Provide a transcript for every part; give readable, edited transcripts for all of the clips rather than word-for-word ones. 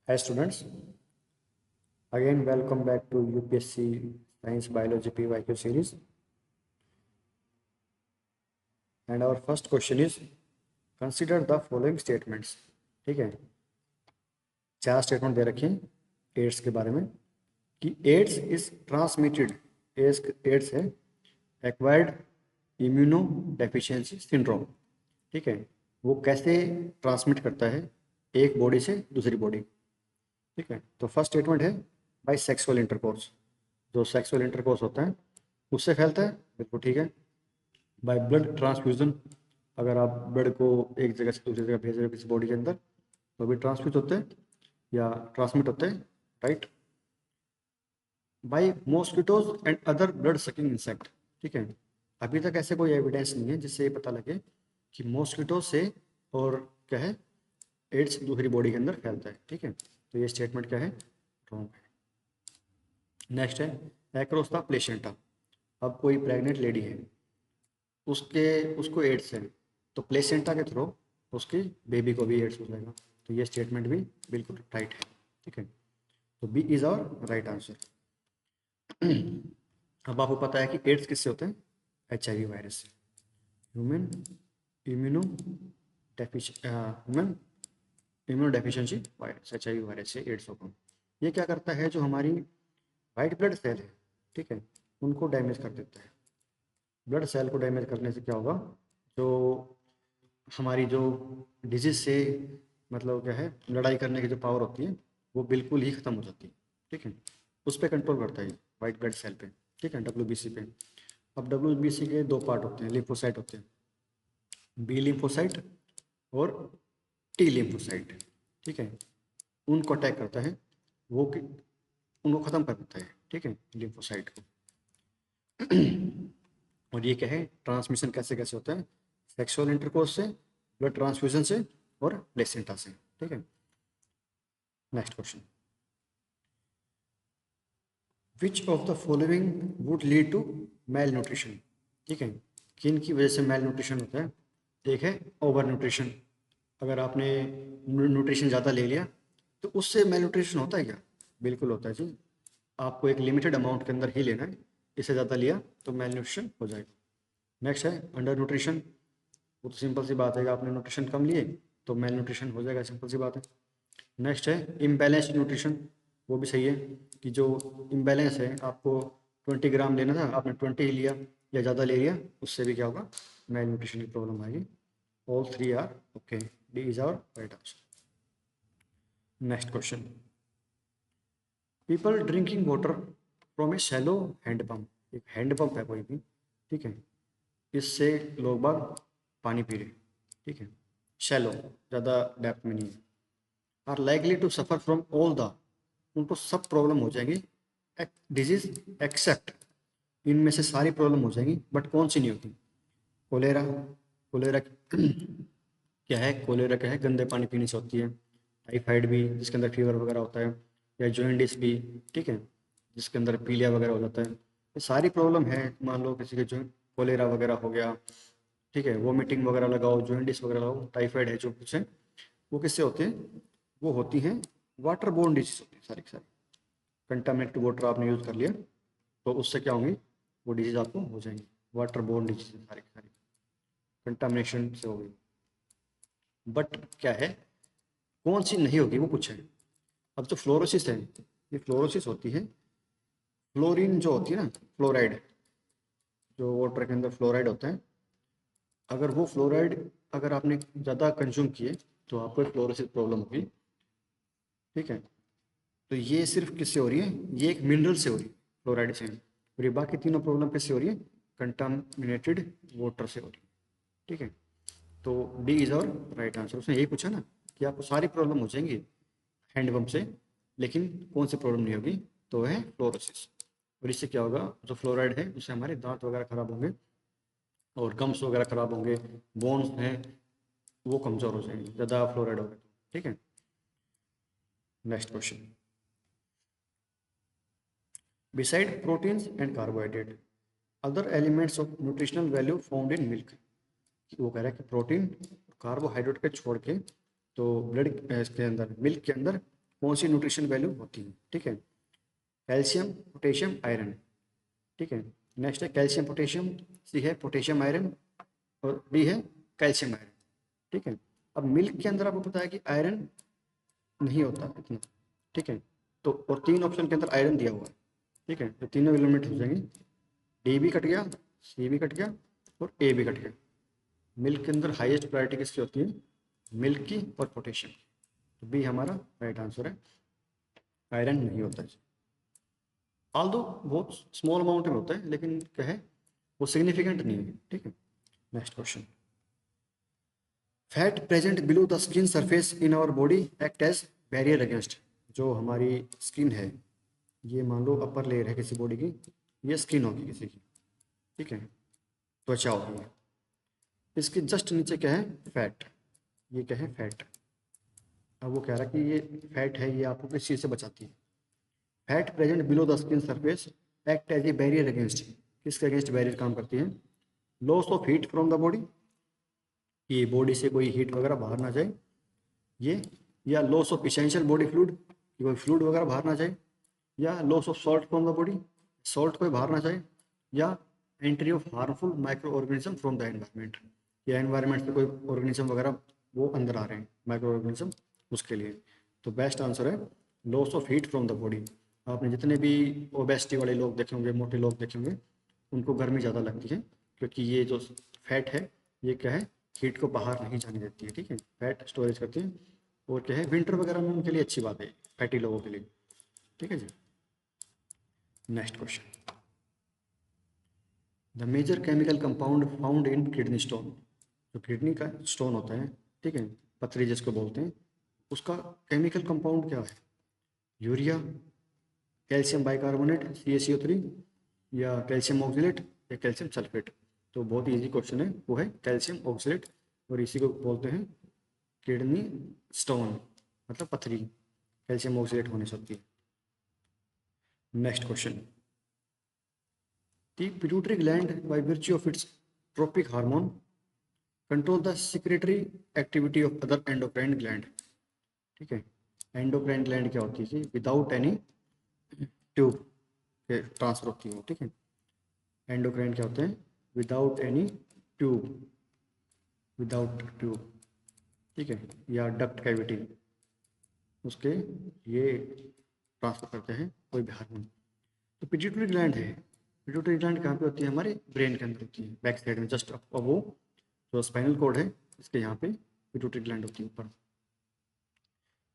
Hi students, again welcome back to UPSC Science Biology PYQ series. And our first question is consider the following statements. ठीक है, 4 statement दे रखे हैं ads के बारे में कि एड्स इज ट्रांसमिटेड, एड्स है एक्वायर्ड इम्यूनो डेफिशिएंसी सिंड्रोम। ठीक है, वो कैसे ट्रांसमिट करता है एक बॉडी से दूसरी बॉडी। ठीक है, तो फर्स्ट स्टेटमेंट है बाय सेक्सुअल इंटरकोर्स, जो सेक्सुअल इंटरकोर्स होता है उससे फैलता है, बिल्कुल ठीक है। बाय ब्लड ट्रांसफ्यूजन, अगर आप ब्लड को एक जगह से दूसरी जगह भेज रहे हो किसी बॉडी के अंदर तो भी ट्रांसफ्यूज होते हैं या ट्रांसमिट होते हैं, right. By mosquitoes and other blood sucking insect. ठीक है, अभी तक ऐसे कोई एविडेंस नहीं है जिससे ये पता लगे कि मॉस्किटो से और क्या है एड्स दूसरी बॉडी के अंदर फैलता है। ठीक है, तो ये स्टेटमेंट क्या है, रॉन्ग है। नेक्स्ट है एक्रॉस द प्लेसेंटा। अब कोई प्रेग्नेंट लेडी है, उसको एड्स है, तो प्लेसेंटा के थ्रू उसकी बेबी को भी एड्स हो जाएगा, तो ये स्टेटमेंट भी बिल्कुल राइट है। ठीक है, तो B is our right answer. अब आपको पता है कि एड्स किससे होते हैं, HIV वायरस से। Human immuno human immuno deficiency virus, HIV virus से एड्स होगा। ये क्या करता है, जो हमारी वाइट ब्लड सेल है, ठीक है, उनको डैमेज कर देता है। ब्लड सेल को डैमेज करने से क्या होगा, जो हमारी जो डिजीज से मतलब क्या है लड़ाई करने की जो पावर होती है वो बिल्कुल ही ख़त्म हो जाती है। ठीक है, उस पर कंट्रोल करता है वाइट ब्लड सेल पे। ठीक है, WBC पे। अब WBC के दो पार्ट होते हैं, लिम्फोसाइट होते हैं, बी लिम्फोसाइट और टी लिम्फोसाइट। ठीक है, उनको अटैक करता है वो उनको ख़त्म कर देता है। ठीक है, लिम्फोसाइट को। और ये क्या है, ट्रांसमिशन कैसे कैसे होता है, सेक्सुअल इंटरकोर्स से, ब्लड ट्रांसफ्यूजन से और प्लेसेंटा से। ठीक है, next question, which of the following would lead to malnutrition. ठीक है, किन की वजह से मेल न्यूट्रिशन होता है। एक है ओवर न्यूट्रिशन, अगर आपने न्यूट्रिशन ज़्यादा ले लिया तो उससे मेल न्यूट्रिशन होता है क्या, बिल्कुल होता है जी। आपको एक लिमिटेड अमाउंट के अंदर ही लेना है, इससे ज़्यादा लिया तो मेल न्यूट्रिशन हो जाएगा। नेक्स्ट है अंडर न्यूट्रिशन, वो तो सिंपल सी बात है कि आपने न्यूट्रिशन कम लिए तो मेल न्यूट्रिशन हो जाएगा, सिंपल सी बात है। नेक्स्ट है इम्बैलेंस न्यूट्रिशन, वो भी सही है कि जो इम्बैलेंस है, आपको 20 ग्राम लेना था आपने 20 ही लिया या ज़्यादा ले लिया, उससे भी क्या होगा, मेल न्यूट्रिशन की प्रॉब्लम आएगी। All three are okay, D is our right answer. Next question, people drinking water from a shallow hand एक हैंड पंप है कोई भी, ठीक है, इससे लोग बाग पानी पी रहे। ठीक है, शैलो, ज़्यादा डेप्थ में नहीं है। Are likely to suffer from all the, उनको सब प्रॉब्लम हो जाएगी डिजीज एक्सेप्ट, इनमें से सारी प्रॉब्लम हो जाएंगी बट कौन सी नहीं होती, कोलेरा। कोलेरा क्या है, कोलेरा क्या है, गंदे पानी पीने से होती है। टाइफाइड भी, जिसके अंदर फीवर वगैरह होता है, या जॉइंटिस भी, ठीक है, जिसके अंदर पीलिया वगैरह हो जाता है। ये सारी प्रॉब्लम है, मान लो किसी के जो कोलेरा वगैरह हो गया, ठीक है, वोमिटिंग वगैरह लगाओ, जॉइंटिस वगैरह लगाओ, टाइफाइड है, जो कुछ है वो किससे होते हैं, वो होती हैं वाटर बोर्न डिजीज होती है सारी की सारी। कंटामिनेटेड वाटर आपने यूज़ कर लिया तो उससे क्या होंगी, वो डिजीज आपको हो जाएंगी, वाटर बोर्न डिजीज सारी की सारी, कंटामिनेशन से हो गई। बट क्या है, कौन सी नहीं होगी वो पूछा है। अब जो फ्लोरोसिस है, ये फ्लोरोसिस होती है, फ्लोरीन जो होती है ना, फ्लोराइड, जो वाटर के अंदर फ्लोराइड होता है, अगर वो फ्लोराइड अगर आपने ज़्यादा कंज्यूम किए तो आपको एक फ्लोरोसिस प्रॉब्लम होगी। ठीक है, तो ये सिर्फ किससे हो रही है, ये एक मिनरल से हो रही है, फ्लोराइड से। और ये बाकी तीनों प्रॉब्लम किससे हो रही है, कंटामिनेटेड वाटर से हो रही है। ठीक है, तो डी इज और राइट आंसर। उसने यही पूछा ना कि आपको सारी प्रॉब्लम हो जाएंगी हैंडपम्प से, लेकिन कौन सी प्रॉब्लम नहीं होगी, तो वह है फ्लोरोसिस। और इससे क्या होगा, जो फ्लोराइड है उससे हमारे दांत वगैरह खराब होंगे और गम्स वगैरह खराब होंगे, बोन्स हैं वो कमज़ोर हो जाएंगे ज़्यादा फ्लोराइड होगा तो। ठीक है, next question, beside proteins and carbohydrate other elements of nutritional value found in milk. वो कह रहा है कि प्रोटीन कार्बोहाइड्रेट के छोड़ के तो ब्लड इसके अंदर मिल्क के अंदर कौन सी न्यूट्रिशन वैल्यू होती है, ठीक है। कैल्शियम, पोटेशियम, आयरन, ठीक है। नेक्स्ट है कैल्शियम पोटेशियम, सी है पोटेशियम आयरन, और डी है कैल्शियम आयरन, ठीक है। अब मिल्क के अंदर आपको पता है कि आयरन नहीं होता इतना, ठीक है। तो और 3 ऑप्शन के अंदर आयरन दिया हुआ है, ठीक है। तो तीनों एलिमेंट हो जाएंगे, डी भी कट गया, सी भी कट गया, और ए भी कट गया। मिल्क के अंदर हाईएस्ट प्रायोरिटी किसकी होती है, मिल्क की और पोटेशियम। तो बी हमारा राइट आंसर है, आयरन नहीं होता है। ऑल्दो बहुत स्मॉल अमाउंट में होता है, लेकिन क्या है वो सिग्निफिकेंट नहीं है, ठीक है। Next question, fat present below the skin surface in our body act as barrier against. जो हमारी स्किन है, ये मान लो अपर लेयर है किसी बॉडी की, ये स्किन होगी किसी की, ठीक है, त्वचा होगी। इसके जस्ट नीचे क्या है, फैट, ये क्या है, फैट। अब वो कह रहा है कि ये फैट है, ये आपको किस चीज़ से बचाती है। Fat present below the skin surface act as a barrier against, किसके अगेंस्ट बैरियर काम करती है, loss of heat from the body, कि बॉडी से कोई हीट वगैरह बाहर ना जाए ये, या loss of essential body fluid, कि कोई फ्लूइड वगैरह बाहर ना जाए, या loss of salt from the body, salt कोई बाहर ना जाए, या entry of harmful microorganism from the environment, या एनवायरनमेंट से कोई ऑर्गेनिज्म वगैरह वो अंदर आ रहे हैं, माइक्रो ऑर्गेनिज्म, उसके लिए। तो बेस्ट आंसर है loss of heat from the body. आपने जितने भी ओबेसिटी वाले लोग देखे होंगे, मोटे लोग देखे होंगे, उनको गर्मी ज़्यादा लगती है, क्योंकि ये जो फैट है ये क्या है, हीट को बाहर नहीं जाने देती है, ठीक है, फैट स्टोरेज करती है। और क्या है, विंटर वगैरह में उनके लिए अच्छी बात है, फैटी लोगों के लिए, ठीक है जी। Next question, the major chemical compound found in kidney stone. जो किडनी का स्टोन होता है, ठीक है, पथरी जिसको बोलते हैं, उसका केमिकल कंपाउंड क्या है, यूरिया, कैल्शियम बाइकार्बोनेट CaCO3, या कैल्शियम ऑक्जेलेट, या कैल्शियम सल्फेट। तो बहुत ईजी क्वेश्चन है, वो है कैल्शियम ऑक्जेलेट, और इसी को बोलते हैं किडनी स्टोन, मतलब पथरी कैल्शियम ऑक्जेलेट होने से होती है। Next question, the pituitary gland by virtue of its tropic hormone control the secretory activity of other endocrine gland, ठीक है। एंडोक्राइन ग्लैंड क्या होती है, विदाउट एनी ट्यूब के ट्रांसफर होती है, ठीक है। एंडोक्राइन क्या होते हैं, without any tube, without tube, ठीक है, या डक्ट कैविटी, उसके ये ट्रांसफर करते हैं कोई भी हार्मोन। तो पिट्यूटरी ग्लैंड है, पिट्यूटरी ग्लैंड कहाँ पे होती है, हमारे ब्रेन के अंदर होती है, बैक साइड में जस्ट वो जो स्पाइनल कोड है इसके यहाँ पे पिट्यूटरी ग्लैंड होती है ऊपर।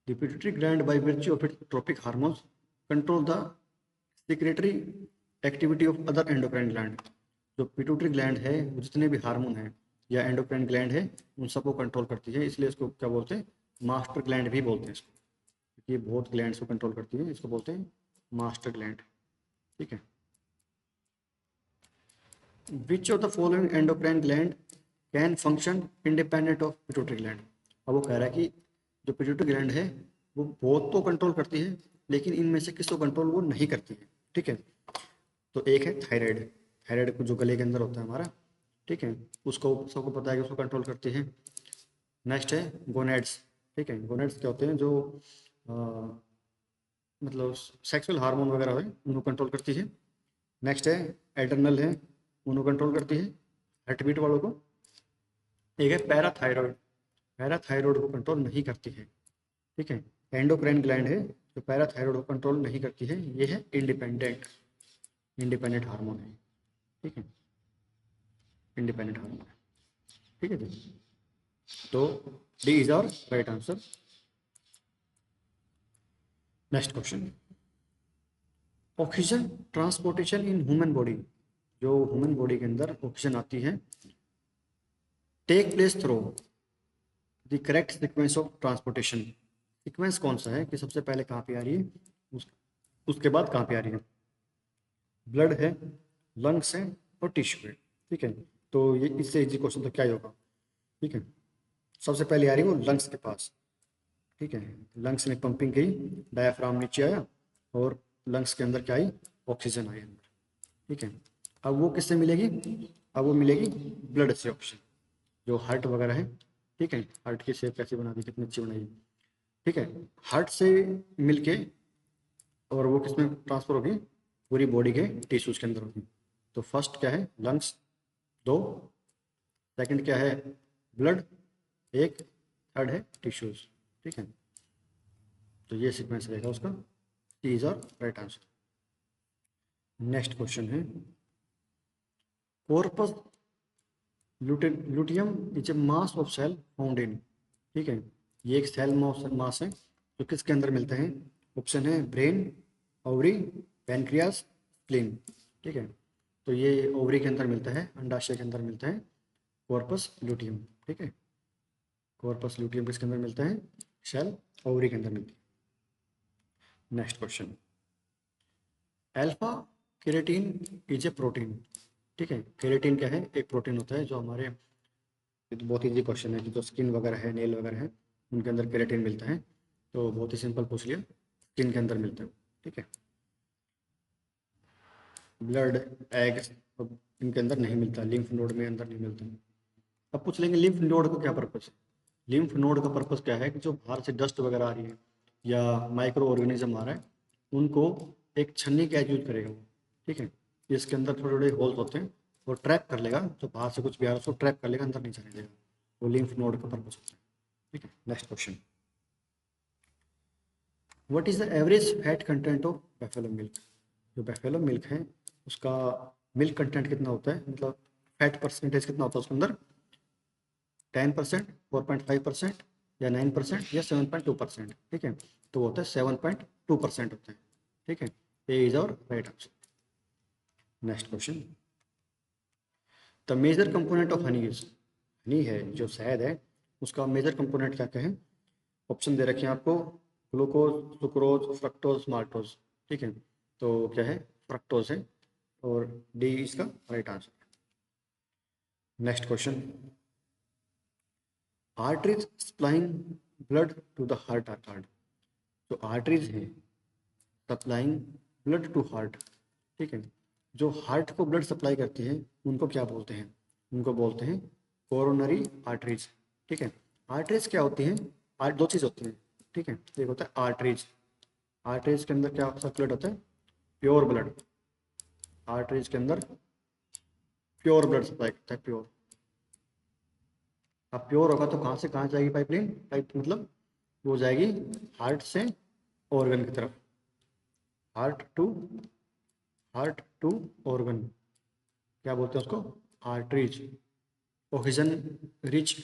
The pituitary gland by virtue of its tropic hormones control the secretory activity of other endocrine gland. जो पिट्यूटरी ग्लैंड है वो जितने भी हार्मोन हैं या एंडोक्राइन ग्लैंड है उन सबको कंट्रोल करती है, इसलिए इसको क्या बोलते हैं, मास्टर ग्लैंड भी बोलते हैं इसको, क्योंकि ये बहुत ग्लैंड्स को कंट्रोल करती है, इसको बोलते हैं मास्टर ग्लैंड, ठीक है। विच of the following endocrine gland can function independent of pituitary gland. अब वो कह रहा है कि जो पिट्यूटरी ग्लैंड है वो बहुत तो कंट्रोल करती है, लेकिन इनमें से किसको कंट्रोल वो नहीं करती है, ठीक है। तो एक है थायराइड, थायराइड को जो गले के अंदर होता है हमारा, ठीक है, उसको सबको पता है कि उसको कंट्रोल करती है। नेक्स्ट है गोनेड्स, ठीक है, गोनेड्स क्या होते हैं, जो अ, मतलब सेक्सुअल हार्मोन वगैरह है उनको कंट्रोल करती है। नेक्स्ट है एड्रेनल है, उनको कंट्रोल करती है, हार्ट बीट वालों को। एक है पैराथायरॉयड, पैराथायरॉयड को कंट्रोल नहीं करती है, ठीक है। एंडोक्राइन ग्लैंड है जो पैराथायरॉयड को कंट्रोल नहीं करती है, ये है इंडिपेंडेंट, इंडिपेंडेंट हार्मोन है, ठीक है, इंडिपेंडेंट हार्मोन है, ठीक है जी। तो D is our right answer. Next question, oxygen transportation in human body. जो ह्यूमन बॉडी के अंदर ऑक्सीजन आती है, take place through the correct sequence of transportation. Sequence कौन सा है कि सबसे पहले कहाँ पे आ रही है, उसके बाद कहाँ पे आ रही है, ब्लड है, लंग्स है, और टिश्यू है, ठीक है। तो ये इससे इजी क्वेश्चन तो क्या ही होगा, ठीक है। सबसे पहले आ रही है वो लंग्स के पास, ठीक है, लंग्स में पंपिंग गई, डायाफ्राम नीचे आया, और लंग्स के अंदर क्या आई, ऑक्सीजन आई अंदर, ठीक है। अब वो किससे मिलेगी, अब वो मिलेगी ब्लड से ऑक्सीजन, जो हार्ट वगैरह है, ठीक है, हार्ट की शेप कैसी बना दी, कितनी अच्छी बनाई, ठीक है, हार्ट से मिलके और वो किसमें ट्रांसफर होगी, पूरी बॉडी के टिश्यूज के अंदर होगी। तो फर्स्ट क्या है, लंग्स, दो, सेकंड क्या है, ब्लड, एक, थर्ड है टिश्यूज। ठीक है, तो ये सीक्वेंस रहेगा उसका, is our right answer. Next question है, corpus luteum is a mass of cell found in. ठीक है, ये एक सेल मास है जो किसके अंदर मिलते हैं। ऑप्शन है ब्रेन, ओवरी, पैनक्रियास, स्प्लीन। ठीक है, तो ये ओवरी के अंदर मिलता है, अंडाशय के अंदर मिलता है कॉर्पस लुटियम। ठीक है, कॉर्पस लुटियम किसके अंदर मिलता है, सेल ओवरी के अंदर मिलती है। Next question, alpha केरेटीन is a protein. ठीक है, केरेटीन क्या है, एक प्रोटीन होता है जो हमारे, ये तो बहुत ईजी क्वेश्चन है कि जो स्किन वगैरह है, नेल वगैरह है, उनके अंदर केरेटिन मिलता है। तो बहुत ही सिंपल पूछ लिया, स्किन के अंदर मिलता है। ठीक है, ब्लड, एग्स, इनके अंदर नहीं मिलता, लिम्फ नोड में अंदर नहीं मिलता। अब पूछ लेंगे लिम्फ नोड का क्या पर्पस है। लिम्फ नोड का पर्पस क्या है कि जो बाहर से डस्ट वगैरह आ रही है या माइक्रो ऑर्गेनिज्म आ रहा है, उनको एक छन्नी का यूज करेगा वो। ठीक है, इसके अंदर थोड़े थोड़े होल्स होते हैं, वो ट्रैप कर लेगा, जो बाहर से कुछ भी आ रहा है उसको ट्रैप कर लेगा, अंदर नहीं जाने देगा। वो लिम्फ नोड का पर्पस होता है। ठीक है, next question, what is the average fat content of बैफेलो milk. जो बैफेलो मिल्क है उसका मिल्क कंटेंट कितना होता है, मतलब फैट परसेंटेज कितना होता है उसके अंदर, 10%, 4.5%, या 9%, या 7.2%। ठीक है, तो वो होता है 7.2% होता है। ठीक है, A is our right answer. Next question, the major component of honey is. Honey है जो शहद है, उसका मेजर कंपोनेंट क्या क्या है। ऑप्शन दे रखे हैं आपको, ग्लूकोज, सुक्रोज, फ्रक्टोज, माल्टोज। ठीक है, तो क्या है, फ्रक्टोज है, और डी इसका right answer. Next question, arteries supplying blood to the heart are called. जो आर्टरीज हैं सप्लाइंग ब्लड टू हार्ट, ठीक है, जो हार्ट को ब्लड सप्लाई करती है उनको क्या बोलते हैं, उनको बोलते हैं कोरोनरी आर्टरीज। ठीक है, आर्टरीज क्या होती हैं, दो चीज़ होती हैं। ठीक है, एक होता है आर्टरीज, आर्टरीज के अंदर क्या सर्कुलेट होता है, प्योर ब्लड। आर्टरीज के अंदर प्योर ब्लड सप्लाई करता है, प्योर। अब प्योर होगा तो कहाँ से कहाँ जाएगी पाइपलाइन, पाइप मतलब वो जाएगी हार्ट से ऑर्गन की तरफ, heart to, heart to organ, क्या बोलते हैं उसको, arteries. Oxygen rich,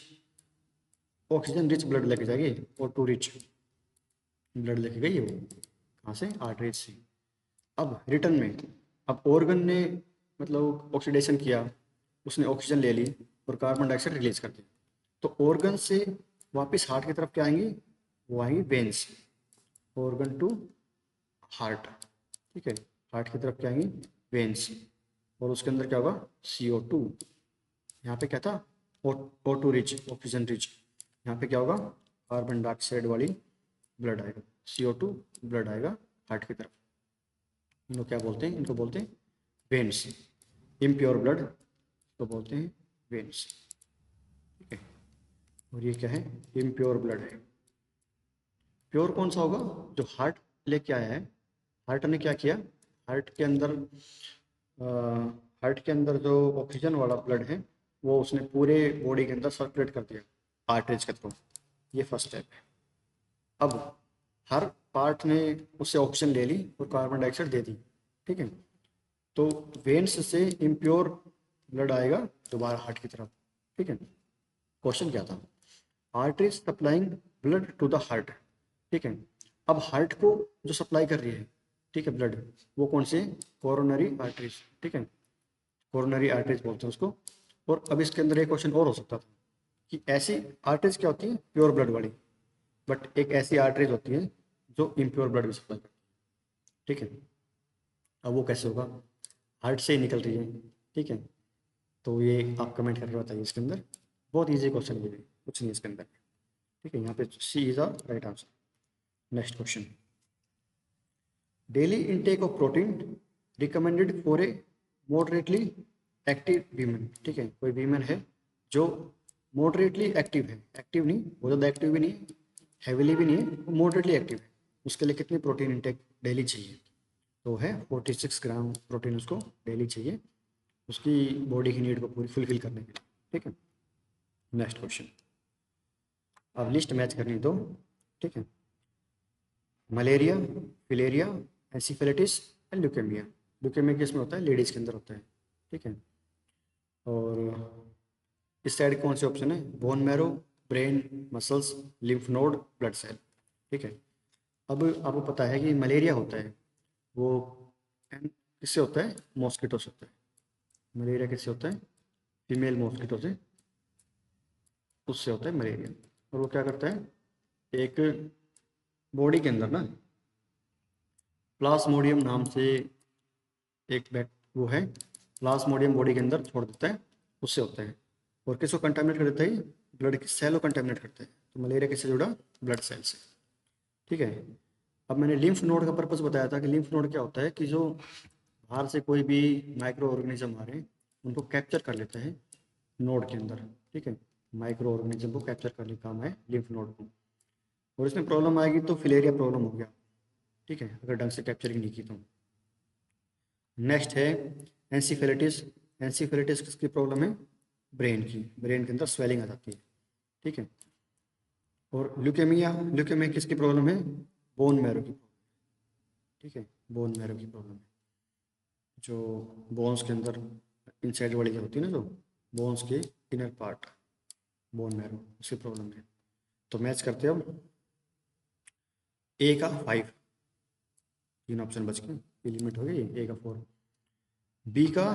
oxygen rich blood लेके जाएगी, और टू रिच ब्लड लेके गई है वो, कहाँ से, आर्टरीज से। अब रिटर्न में, अब ऑर्गन ने मतलब ऑक्सीडेशन किया, उसने ऑक्सीजन ले ली और कार्बन डाइऑक्साइड रिलीज कर दिया, तो ऑर्गन से वापस हार्ट की तरफ क्या आएंगी, वो आएंगी वेन्स, ऑर्गन टू हार्ट। ठीक है, हार्ट की तरफ क्या आएंगी, वेन्स, और उसके अंदर क्या होगा, CO2। यहाँ पे क्या था, O2 रिच, ऑक्सीजन रिच, यहाँ पे क्या होगा, कार्बन डाइऑक्साइड वाली ब्लड आएगा, CO2 ब्लड आएगा हार्ट की तरफ। इनको क्या बोलते हैं, इनको बोलते हैं वेन्स। इम्प्योर ब्लड तो बोलते हैं वेन्स। ठीक है, और ये क्या है, इम्प्योर ब्लड है। प्योर कौन सा होगा, जो हार्ट लेके आया है, हार्ट ने क्या किया, हार्ट के अंदर हार्ट के अंदर जो ऑक्सीजन वाला ब्लड है वो उसने पूरे बॉडी के अंदर सर्कुलेट कर दिया आर्टरीज के थ्रू। ये फर्स्ट स्टेप है। अब हर पार्ट ने उससे ऑक्सीजन ले ली और कार्बन डाइऑक्साइड दे दी। ठीक है, तो वेन्स से इम्प्योर ब्लड आएगा दोबारा हार्ट की तरफ। ठीक है, क्वेश्चन क्या था, arteries supplying blood to the heart. ठीक है, अब हार्ट को जो सप्लाई कर रही है, ठीक है, ब्लड, वो कौन सी है, कोरोनरी आर्टरीज। ठीक है, कोरोनरी आर्टरीज बोलते हैं उसको। और अब इसके अंदर एक क्वेश्चन और हो सकता था कि ऐसी आर्टरीज क्या होती है, प्योर ब्लड वाली, बट एक ऐसी आर्टरीज होती है जो इम्प्योर ब्लड भी सप्लाई करती है। ठीक है, अब वो कैसे होगा, हार्ट से ही निकल रही है। ठीक है, तो ये आप कमेंट करके बताइए इसके अंदर, बहुत ईजी क्वेश्चन ये, कुछ नहीं इसके अंदर। ठीक है, यहाँ पे C is the right answer. Next question, daily intake of protein recommended for a moderately active women. ठीक है, कोई वीमेन है जो मॉडरेटली एक्टिव है, एक्टिव नहीं, बहुत ज़्यादा एक्टिव भी नहीं, हैवीली भी नहीं है, वो मॉडरेटली एक्टिव है। उसके लिए कितनी प्रोटीन इंटेक डेली चाहिए? तो है 46 ग्राम प्रोटीन उसको डेली चाहिए, उसकी बॉडी की नीड को पूरी फुलफिल करने के लिए। ठीक है, नेक्स्ट क्वेश्चन। अब लिस्ट मैच करनी दो। ठीक है, malaria, filariasis, encephalitis and leukaemia. Leukaemia किस में होता है? लेडीज़ के अंदर होता है। ठीक है, और इस साइड कौन से ऑप्शन है? Bone marrow, brain, muscles, lymph node, blood cell. ठीक है, अब आपको पता है कि मलेरिया होता है वो किससे होता है? मॉस्किटो से होता है। मलेरिया किससे होता है? फीमेल मॉस्किटो से, उससे होता है मलेरिया। और वो क्या करता है? एक बॉडी के अंदर ना प्लाज्मोडियम नाम से एक बैक वो है, प्लाज्मोडियम बॉडी के अंदर छोड़ देता है, उससे होता है। और किसको कंटामिनेट कर देता है? ब्लड की सेल को कंटामिनेट करता है। तो मलेरिया किससे जुड़ा? ब्लड सेल से। ठीक है, अब मैंने लिम्फ नोड का पर्पस बताया था कि लिम्फ नोड क्या होता है कि जो बाहर से कोई भी माइक्रो ऑर्गेनिज्म आ रहे हैं उनको कैप्चर कर लेता है नोड के अंदर। ठीक है, माइक्रो ऑर्गेनिज्म को कैप्चर करने का काम है लिम्फ नोड को। और इसमें प्रॉब्लम आएगी तो फिलेरिया प्रॉब्लम हो गया। ठीक है, अगर ढंग से कैप्चरिंग नहीं की तो। नेक्स्ट है एंसीफेलिटिस। एंसीफेलिटिस किसकी प्रॉब्लम है? ब्रेन की, ब्रेन के अंदर स्वेलिंग आ जाती है। ठीक है, और ल्यूकेमिया, ल्यूकेमिया किसकी प्रॉब्लम है? बोन मैरो की। ठीक है, बोन मैरो की प्रॉब्लम है, जो बोन्स के अंदर इनसाइड वाली जो होती है ना, जो बोन्स के इनर पार्ट, बोन मैरो, उसकी प्रॉब्लम है। तो मैच करते हैं अब। ए का 5, 3 ऑप्शन बच गए, ये लिमिट हो गई। ए का 4, बी का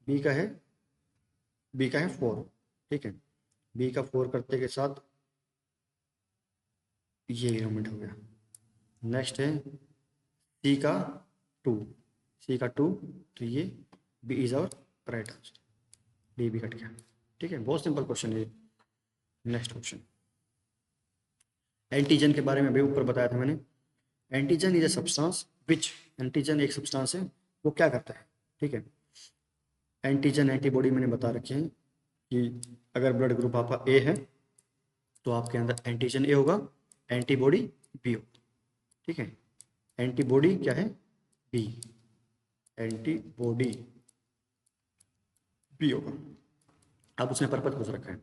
बी का है बी का है 4। ठीक है, बी का 4 करते के साथ ये लिमिट हो गया। नेक्स्ट है सी का 2, सी का 2, तो ये B is our right answer, D भी कट गया। ठीक है, बहुत सिंपल क्वेश्चन है ये। नेक्स्ट क्वेश्चन, एंटीजन के बारे में भी ऊपर बताया था मैंने। Antigen is a substance which, antigen एक सब्सटेंस है, वो क्या करता है? ठीक है, एंटीजन एंटीबॉडी मैंने बता रखे हैं कि अगर ब्लड ग्रुप आपका ए है तो आपके अंदर एंटीजन ए होगा, एंटीबॉडी बी होगा। ठीक है, एंटीबॉडी क्या है? बी, एंटीबॉडी बी होगा। अब उसने पर्पज पूछ रखा है।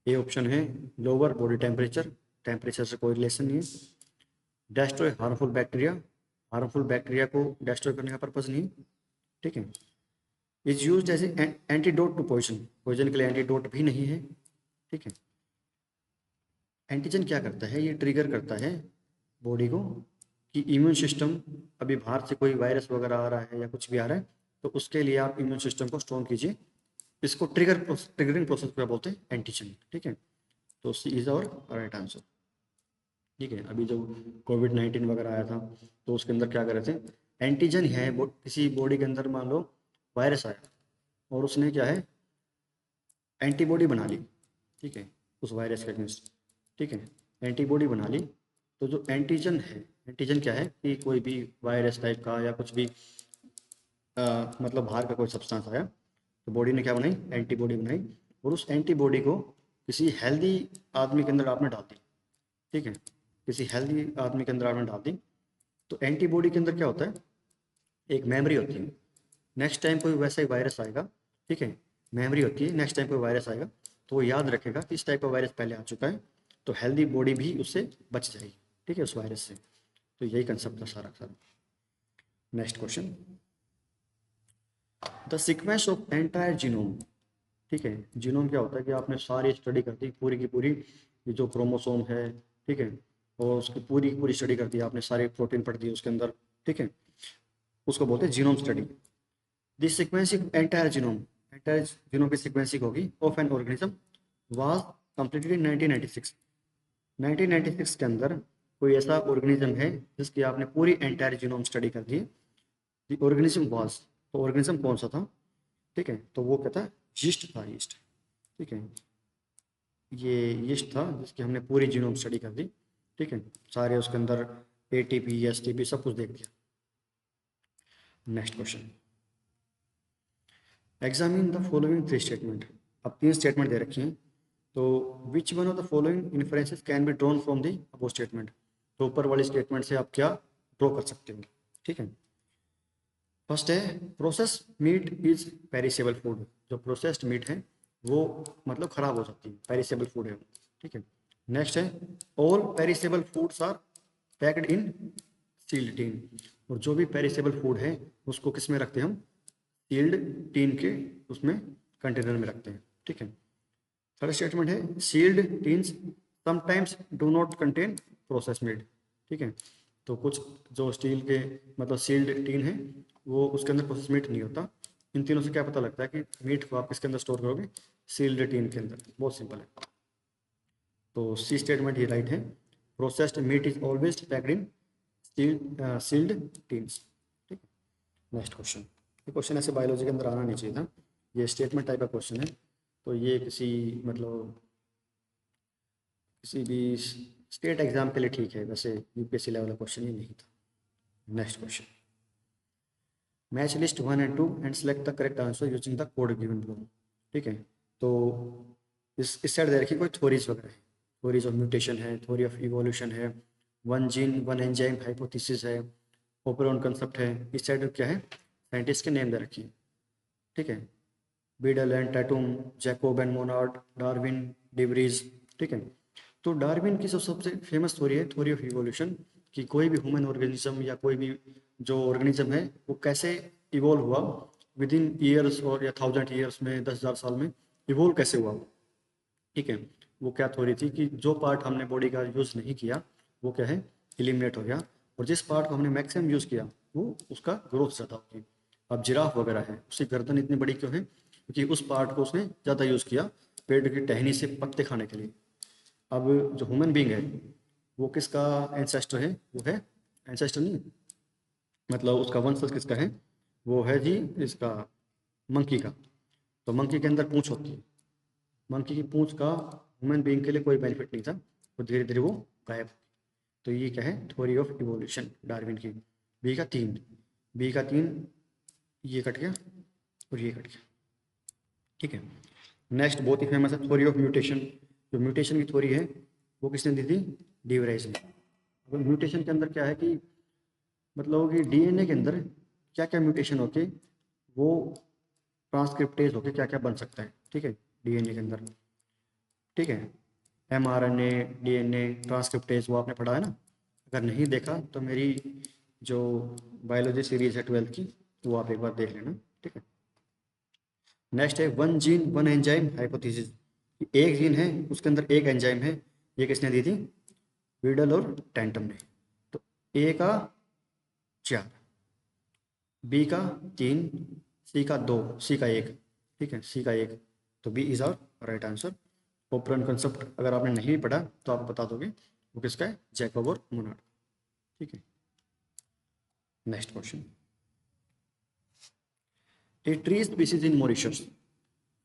ए ऑप्शन है लोअर बॉडी टेम्परेचर, टेम्परेचर से कोई रिलेशन नहीं है। Destroy harmful bacteria, harmful bacteria को डेस्ट्रॉय करने का पर्पज नहीं। ठीक है, is use as antidote to poison, poison के लिए एंटीडोट भी नहीं है। ठीक है, एंटीजन क्या करता है? ये ट्रिगर करता है बॉडी को कि इम्यून सिस्टम, अभी बाहर से कोई वायरस वगैरह आ रहा है या कुछ भी आ रहा है तो उसके लिए आप इम्यून सिस्टम को स्ट्रॉन्ग कीजिए। इसको ट्रिगरिंग प्रोसेस क्या बोलते हैं? एंटीजन। ठीक है, तो सी इज आवर राइट आंसर। ठीक है, अभी जब कोविड-19 वगैरह आया था तो उसके अंदर क्या कर रहे थे? एंटीजन है किसी बॉडी के अंदर, मान लो वायरस आया और उसने क्या है? एंटीबॉडी बना ली। ठीक है, उस वायरस के अगेंस्ट। ठीक है, एंटीबॉडी बना ली। तो जो एंटीजन है, एंटीजन क्या है कि कोई भी वायरस टाइप का या कुछ भी मतलब बाहर का कोई सब्सटेंस आया तो बॉडी ने क्या बनाई? एंटीबॉडी बनाई। और उस एंटीबॉडी को किसी हेल्दी आदमी के अंदर आपने डाल दी। ठीक है, किसी हेल्दी आदमी के अंदर आपने डाल दी तो एंटीबॉडी के अंदर क्या होता है? एक मेमोरी होती है। नेक्स्ट टाइम कोई वैसा ही वायरस आएगा, ठीक है, मेमोरी होती है, नेक्स्ट टाइम कोई वायरस आएगा तो वो याद रखेगा कि इस टाइप का वायरस पहले आ चुका है, तो हेल्दी बॉडी भी उससे बच जाएगी। ठीक है, उस वायरस से। तो यही कंसेप्ट था सारा सारा। Next question, the sequence of entire genome. ठीक है, जीनोम क्या होता है कि आपने सारी स्टडी कर दी पूरी की पूरी, ये जो क्रोमोसोम है, ठीक है, और उसकी पूरी की पूरी स्टडी कर दी आपने, सारे प्रोटीन पढ़ दिए उसके अंदर। ठीक है, उसको बोलते हैं genome study. This sequencing entire genome, entire genome की सीक्वेंसिंग होगी of an organism was completed in 1996। 1996 के अंदर कोई ऐसा ऑर्गेनिज्म है जिसकी आपने पूरी एंटायर जीनोम स्टडी कर दी। द ऑर्गेनिज्म वाज, तो ऑर्गेनिज्म कौन सा था? ठीक है, तो वो क्या था? यीस्ट था, यीस्ट। ठीक है, ये यीस्ट था जिसकी हमने पूरी जीनोम स्टडी कर दी। ठीक है, सारे उसके अंदर एटीपी एसटीपी सब कुछ देख दिया। Next question, examine the following 3 statement. अब 3 स्टेटमेंट दे रखी हैं, तो which one of the following inferences can be drawn from the above statement, तो ऊपर वाली स्टेटमेंट से आप क्या ड्रॉ कर सकते हो, ठीक है। फर्स्ट है process meet is perishable food, जो प्रोसेस्ड मीट है वो मतलब खराब हो सकती है, पेरिसेबल फूड है वो, ठीक है। नेक्स्ट है all perishable foods are packed in sealed tin, और जो भी पेरिसेबल फूड है उसको किस में रखते हैं हम, सील्ड टीन के उसमें कंटेनर में रखते हैं, ठीक है। थर्ड स्टेटमेंट है sealed tins sometimes do not contain process meat, ठीक है। तो कुछ जो स्टील के मतलब सील्ड टीन है वो उसके अंदर प्रोसेस मीट नहीं होता। इन तीनों से क्या पता लगता है कि मीट को आप किसके अंदर स्टोर करोगे, सील्ड टीन के अंदर, बहुत सिंपल है। तो सी स्टेटमेंट ही राइट है, processed meat is always packed in sealed tins, ठीक है। नेक्स्ट क्वेश्चन, ये क्वेश्चन ऐसे बायोलॉजी के अंदर आना नहीं चाहिए था, ये स्टेटमेंट टाइप का क्वेश्चन है, तो ये किसी मतलब किसी भी स्टेट एग्जाम के लिए ठीक है, वैसे यूपीएससी लेवल का क्वेश्चन ही नहीं था। Next question, match list 1 and 2 and select the correct answer using the code given below, ठीक है। तो इस साइड दे रखी कोई थ्योरीज वगैरह है, थ्योरीज ऑफ म्यूटेशन है, थ्योरी ऑफ इवोल्यूशन है, one gene one enzyme hypothesis है, ओपरॉन कंसेप्ट है। इस साइड क्या है, साइंटिस्ट के नेम दे रखी है, ठीक है। Beadle and Tatum, Jacob and Monod, Darwin, de Vries, ठीक है। तो डार्विन की जो सबसे फेमस थ्योरी है थ्योरी ऑफ इवोल्यूशन, कि कोई भी ह्यूमन ऑर्गेनिज्म या कोई भी जो ऑर्गेनिज्म है वो कैसे इवोल्व हुआ विद इन ईयर्स और या 1000 ईयर्स में, 10,000 साल में इवोल्व कैसे हुआ, ठीक है। वो क्या थ्योरी थी कि जो पार्ट हमने बॉडी का यूज़ नहीं किया वो क्या है, एलिमिनेट हो गया, और जिस पार्ट को हमने मैक्सिमम यूज़ किया वो उसका ग्रोथ ज़्यादा होगी। अब जिराफ वगैरह है, उसकी गर्दन इतनी बड़ी क्यों है, क्योंकि उस पार्ट को उसने ज़्यादा यूज़ किया पेड़ की टहनी से पत्ते खाने के लिए। अब जो ह्यूमन बींग है वो किसका एंसेस्टर है, वो है एंसेस्टर नहीं, मतलब उसका वंशज किसका है, वो है जी इसका मंकी का। तो मंकी के अंदर पूंछ होती है, मंकी की पूंछ का ह्यूमन बीइंग के लिए कोई बेनिफिट नहीं था, तो धीरे धीरे वो गायब। तो ये क्या है, थ्योरी ऑफ इवोल्यूशन डार्विन की। बी का 3, बी का 3, ये कट गया और ये कट गया, ठीक है। नेक्स्ट बहुत ही फेमस है थ्योरी ऑफ म्यूटेशन, जो म्यूटेशन की थ्योरी है वो किसने दी थी, डीवराइज ने। अब म्यूटेशन के अंदर क्या है कि मतलब कि डीएनए के अंदर क्या क्या म्यूटेशन होके वो ट्रांसक्रिप्टेज होके क्या क्या बन सकता है, ठीक है, डीएनए के अंदर, ठीक है। एमआरएनए, डीएनए, ट्रांसक्रिप्टेज वो आपने पढ़ा है ना, अगर नहीं देखा तो मेरी जो बायोलॉजी सीरीज है 12th की वो आप एक बार देख लेना, ठीक है। नेक्स्ट है one gene one enzyme hypothesis, एक जीन है उसके अंदर एक एंजाइम है, ये किसने दी थी, वीडल और टैंटम ने। तो ए का 4, बी का 3, सी का 2, सी का 1, ठीक है, सी का 1, तो B is our right answer. Operon concept अगर आपने नहीं पढ़ा तो आप बता दोगे वो किसका है, जैकब और मोनार्ड, ठीक है। Next question, a tree species in Mauritius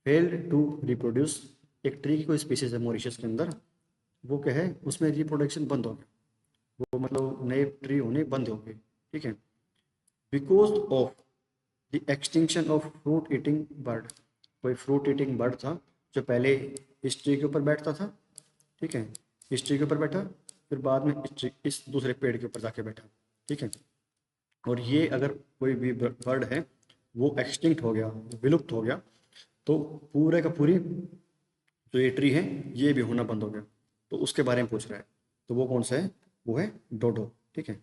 failed to reproduce, एक ट्री की कोई स्पीसीज है मॉरिशस के अंदर, वो क्या है उसमें रिप्रोडक्शन बंद हो गया, वो मतलब नए ट्री होने बंद हो गए, ठीक है, because of the extinction of fruit eating bird. कोई फ्रूट ईटिंग बर्ड था जो पहले इस ट्री के ऊपर बैठता था, ठीक है, इस ट्री के ऊपर बैठा, फिर बाद में इस दूसरे पेड़ के ऊपर जाके बैठा, ठीक है। और ये अगर कोई भी बर्ड है वो एक्सटिंक्ट हो गया, विलुप्त हो गया, तो पूरे का पूरी जो ये ट्री है ये भी होना बंद हो गया, तो उसके बारे में पूछ रहा है, तो वो कौन सा है, वो है डोडो, ठीक है,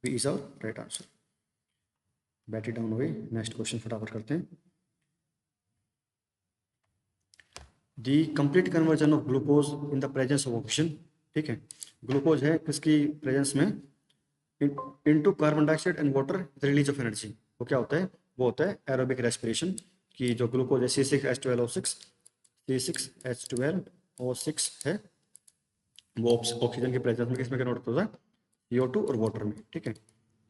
B is our right answer. Battery down हो गई, नेक्स्ट क्वेश्चन फटाफट करते हैं। The complete conversion of glucose in the presence of oxygen, ठीक है, ग्लूकोज है किसकी प्रेजेंस में, into carbon dioxide and water release of energy, वो क्या होता है, वो होता है एरोबिक रेस्पिरेशन, की जो ग्लूकोज है C6H12O6, C6H12O6 है, वो ऑक्सीजन के प्रेजेंस में किसमें कन्वर्ट होता है, CO2 और वाटर में, ठीक है।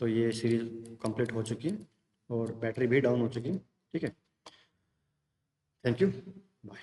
तो ये सीरीज कंप्लीट हो चुकी है और बैटरी भी डाउन हो चुकी है, ठीक है। Thank you, bye.